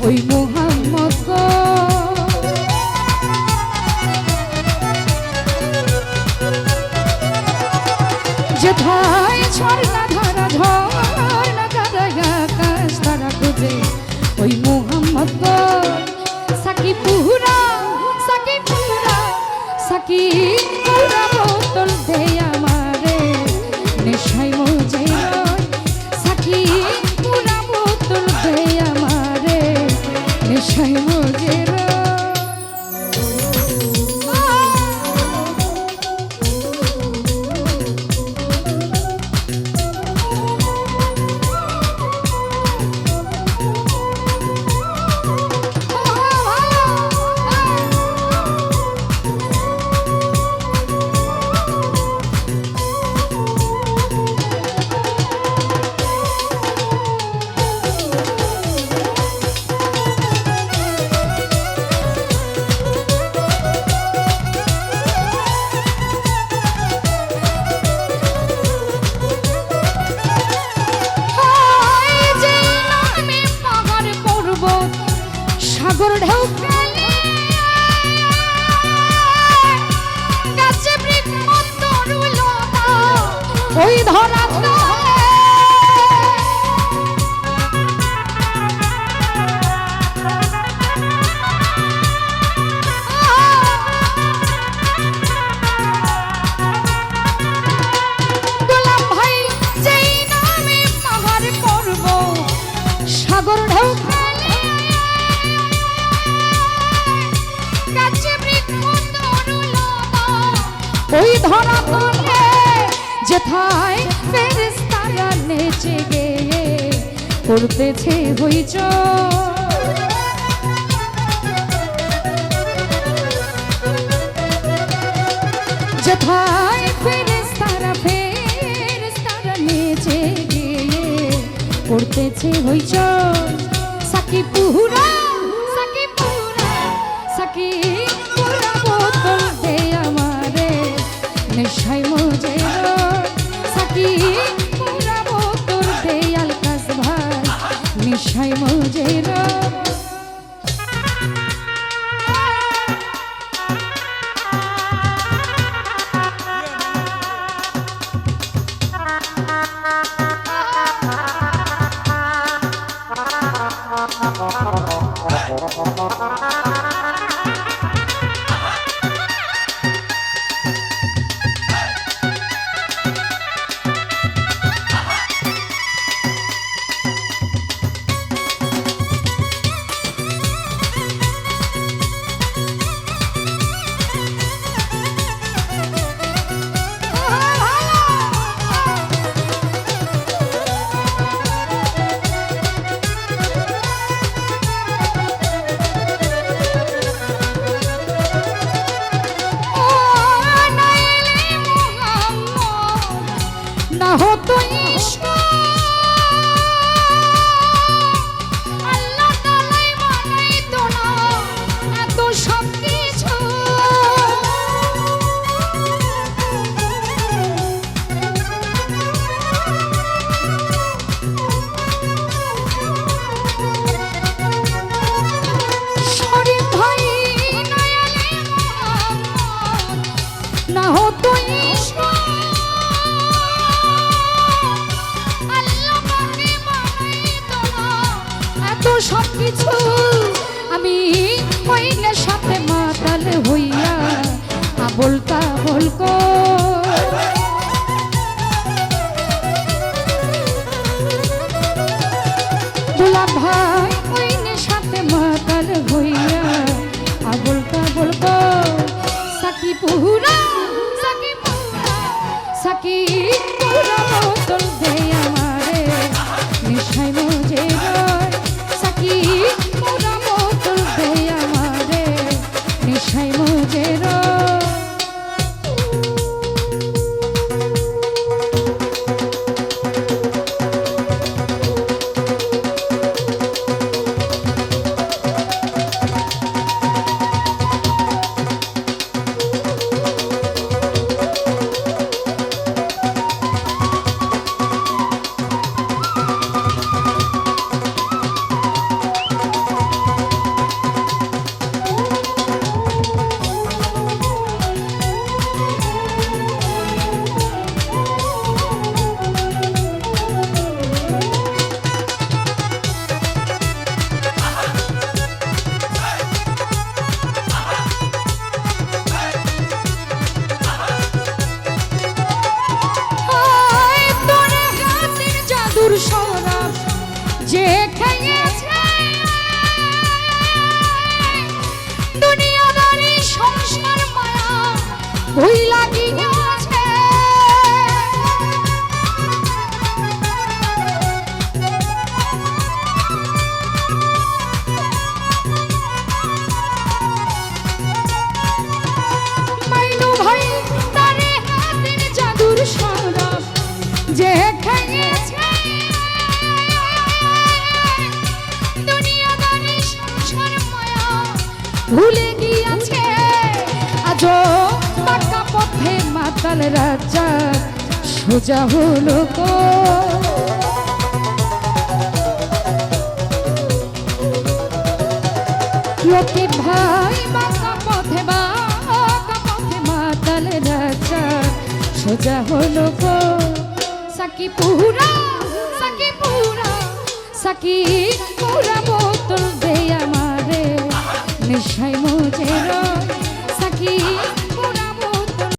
ওই মোহাম্মদ গো যেথায় ঝর্ণা ধারা ঝর্ণা ধারায় আকাশ তারা খুঁজে ওই মোহাম্মদ গো সাকিবপুরা সাকিবপুরা সাকিবপুরা বোতল দে আমারে নেশায় মজে সাকিবপুরা বোতল দে আমারে নেশায় মজে সাগর ঢেউ খেলে গাছে বৃক্ষ তরুলতা ওই ধরা গোলাম ভাই যেই নামে পাহাড় পর্বত সাগর ঢেউ ওই ধরা তলে যেথায় ফেরেশতারা নেচে গেয়ে করতেছে হইচই যেথায় ফেরেশতারা নেচে গেয়ে করতেছে হইচই সাকিবপুরা সাকিবপুরা সাকিবপুরা বোতল দে আমারে নেশায় মজে সাকিবপুরা বোতল দে আলকাস ভাই নেশায় মজে Oh কিছু আমি ওই নেশাতে মাতাল হইয়া আবোল তাবোল গোলাম ভাই ওই নেশাতে মাতাল হইয়া আবোল তাবোল সাকি পুরা সাকি পুরা সাকি পুরা বোতল দে আমারে নেশায় মজে রয় সাকি পুরা বোতল দে আমারে নেশায় মজে রয় সরাব যে খাইয়েছে দুনিয়াদারি সংসার মায়া ভুই লাগিয়েছে মাইনু ভাই তারে হাতের জাদুর সরাব যে খাইয়েছে ভুলে গিয়েছে আজো পাকা পথে মাতাল রাজা সোজা হলো গো লতিফ ভাই পাকা পথে মাতাল রাজা সোজা হলো গো সাকি পুরা বোতল দে আমারে নেশায় মজে রয় সাকি